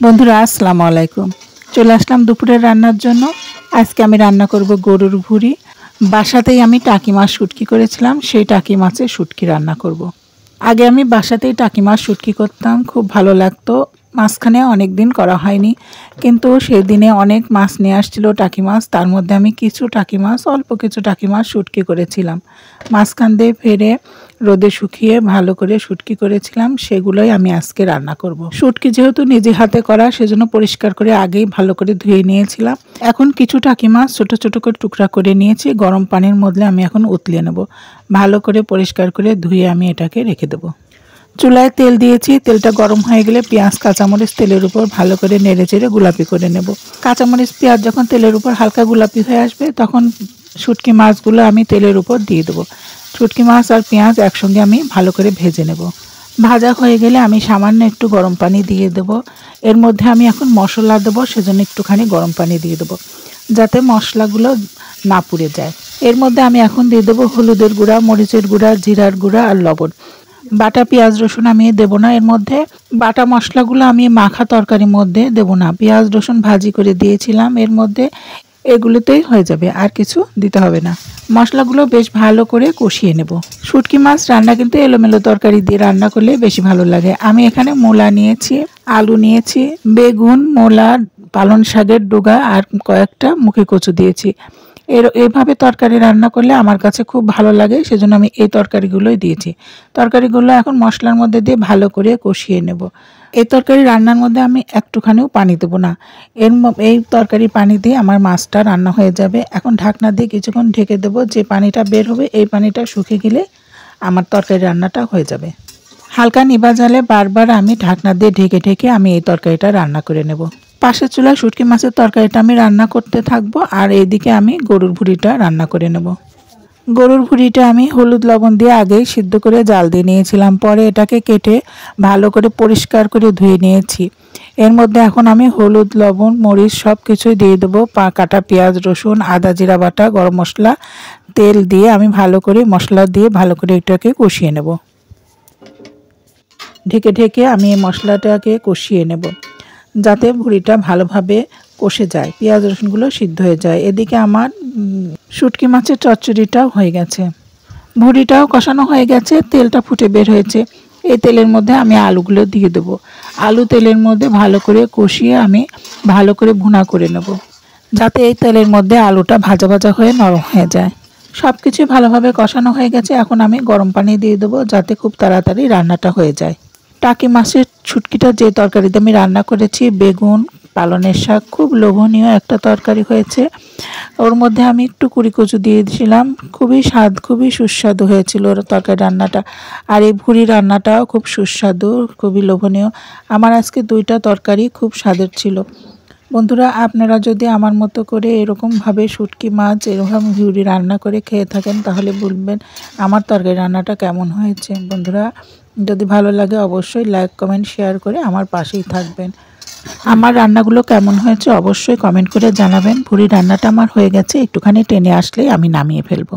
বন্ধুরা আসসালামু আলাইকুম। চলে আসলাম দুপুরের রান্নার জন্য। আজকে আমি রান্না করব গরুর ভুঁড়ি। বাসাতেই আমি টাকি মাছ শুটকি করেছিলাম, সেই টাকি মাছের শুটকি রান্না করব। আগে আমি বাসাতেই টাকি মাছ শুটকি করতাম, খুব ভালো লাগতো। মাঝখানে অনেক দিন করা হয়নি, কিন্তু সেই দিনে অনেক মাছ নিয়ে আসছিল টাকি মাছ। তার মধ্যে আমি কিছু টাকি মাছ, অল্প কিছু টাকি মাছ শুটকি করেছিলাম। মাঝখান দিয়ে ফেরে রোদে শুকিয়ে ভালো করে শুটকি করেছিলাম, সেগুলোই আমি আজকে রান্না করব। শুটকি যেহেতু নিজে হাতে করা, সেজন্য পরিষ্কার করে আগেই ভালো করে ধুয়ে নিয়েছিলাম। এখন কিছু টাকি মাছ ছোট ছোট করে টুকরা করে নিয়েছি। গরম পানির মধ্যে আমি এখন উতলিয়ে নেব। ভালো করে পরিষ্কার করে ধুয়ে আমি এটাকে রেখে দেবো। চুলায় তেল দিয়েছি, তেলটা গরম হয়ে গেলে পেঁয়াজ কাঁচামরিচ তেলের উপর ভালো করে নেড়ে চেড়ে গোলাপি করে নেব। কাঁচামরিচ পেঁয়াজ যখন তেলের উপর হালকা গোলাপি হয়ে আসবে, তখন শুটকি মাছগুলো আমি তেলের উপর দিয়ে দেবো। শুটকি মাছ আর পেঁয়াজ একসঙ্গে আমি ভালো করে ভেজে নেব। ভাজা হয়ে গেলে আমি সামান্য একটু গরম পানি দিয়ে দেব। এর মধ্যে আমি এখন মশলা দেবো, সেজন্য একটুখানি গরম পানি দিয়ে দেবো, যাতে মশলাগুলো না পুড়ে যায়। এর মধ্যে আমি এখন দিয়ে দেবো হলুদের গুঁড়া, মরিচের গুঁড়া, জিরার গুঁড়া আর লবণ। বাটা পেঁয়াজ রসুন আমি দেবো না এর মধ্যে। বাটা মশলাগুলো আমি মাখা তরকারির মধ্যে দেবো না। পেঁয়াজ রসুন ভাজি করে দিয়েছিলাম এর মধ্যে, এগুলোতেই হয়ে যাবে, আর কিছু দিতে হবে না। মশলাগুলো বেশ ভালো করে কষিয়ে নেব। শুটকি মাছ রান্না কিন্তু এলোমেলো তরকারি দিয়ে রান্না করলে বেশি ভালো লাগে। আমি এখানে মূলা নিয়েছি, আলু নিয়েছি, বেগুন, মূলা, পালং শাকের ডগা আর কয়েকটা মুখে কচু দিয়েছি। এইভাবে তরকারি রান্না করলে আমার কাছে খুব ভালো লাগে, সেজন্য আমি এই তরকারিগুলোই দিয়েছি। তরকারিগুলো এখন মশলার মধ্যে দিয়ে ভালো করে কষিয়ে নেব। এই তরকারি রান্নার মধ্যে আমি একটুখানিও পানি দেবো না। এই তরকারি পানি দিয়ে আমার মাছটা রান্না হয়ে যাবে। এখন ঢাকনা দিয়ে কিছুক্ষণ ঢেকে দেবো। যে পানিটা বের হবে, এই পানিটা শুকিয়ে গেলে আমার তরকারি রান্নাটা হয়ে যাবে। হালকা নিভা জালে বারবার আমি ঢাকনা দিয়ে ঢেকে ঢেকে আমি এই তরকারিটা রান্না করে নেব। পাশের চুলায় শুটকি মাছের তরকারিটা আমি রান্না করতে থাকবো, আর এইদিকে আমি গরুর ভুঁড়িটা রান্না করে নেব। গরুর ভুঁড়িটা আমি হলুদ লবণ দিয়ে আগেই সিদ্ধ করে জাল দিয়ে নিয়েছিলাম। পরে এটাকে কেটে ভালো করে পরিষ্কার করে ধুয়ে নিয়েছি। এর মধ্যে এখন আমি হলুদ, লবণ, মরিচ সব কিছুই দিয়ে দেবো। কাটা পেঁয়াজ, রসুন, আদা, জিরা বাটা, গরম মশলা, তেল দিয়ে আমি ভালো করে মশলা দিয়ে ভালো করে এটাকে কষিয়ে নেব। ঢেকে ঢেকে আমি এই মশলাটাকে কষিয়ে নেব, যাতে ভুঁড়িটা ভালোভাবে কষে যায়, পেঁয়াজ রসুনগুলো সিদ্ধ হয়ে যায়। এদিকে আমার শুটকি মাছের চচ্চড়িটাও হয়ে গেছে, ভুঁড়িটাও কষানো হয়ে গেছে, তেলটা ফুটে বের হয়েছে। এই তেলের মধ্যে আমি আলুগুলো দিয়ে দেবো। আলু তেলের মধ্যে ভালো করে কষিয়ে আমি ভালো করে ভুনা করে নেব, যাতে এই তেলের মধ্যে আলুটা ভাজা ভাজা হয়ে নরম হয়ে যায়। সব কিছু ভালোভাবে কষানো হয়ে গেছে। এখন আমি গরম পানি দিয়ে দেবো, যাতে খুব তাড়াতাড়ি রান্নাটা হয়ে যায়। টাকি মাছের শুটকিটা যে তরকারিতে আমি রান্না করেছি, বেগুন, পালনের শাক, খুব লোভনীয় একটা তরকারি হয়েছে। ওর মধ্যে আমি একটু কুড়ি কচু দিয়ে দিয়েছিলাম। খুবই সুস্বাদু হয়েছিল তরকারি রান্নাটা। আর এই ভুঁড়ি রান্নাটাও খুব সুস্বাদু, খুবই লোভনীয়। আমার আজকে দুইটা তরকারি খুব স্বাদের ছিল। বন্ধুরা, আপনারা যদি আমার মতো করে এরকমভাবে শুটকি মাছ এরকম ভুঁড়ি রান্না করে খেয়ে থাকেন, তাহলে বলবেন আমার তরকারি রান্নাটা কেমন হয়েছে। বন্ধুরা, যদি ভালো লাগে অবশ্যই লাইক, কমেন্ট, শেয়ার করে আমার পাশেই থাকবেন। আমার রান্নাগুলো কেমন হয়েছে অবশ্যই কমেন্ট করে জানাবেন। ভুঁড়ি রান্নাটা আমার হয়ে গেছে, একটুখানি টেনে আসলেই আমি নামিয়ে ফেলবো।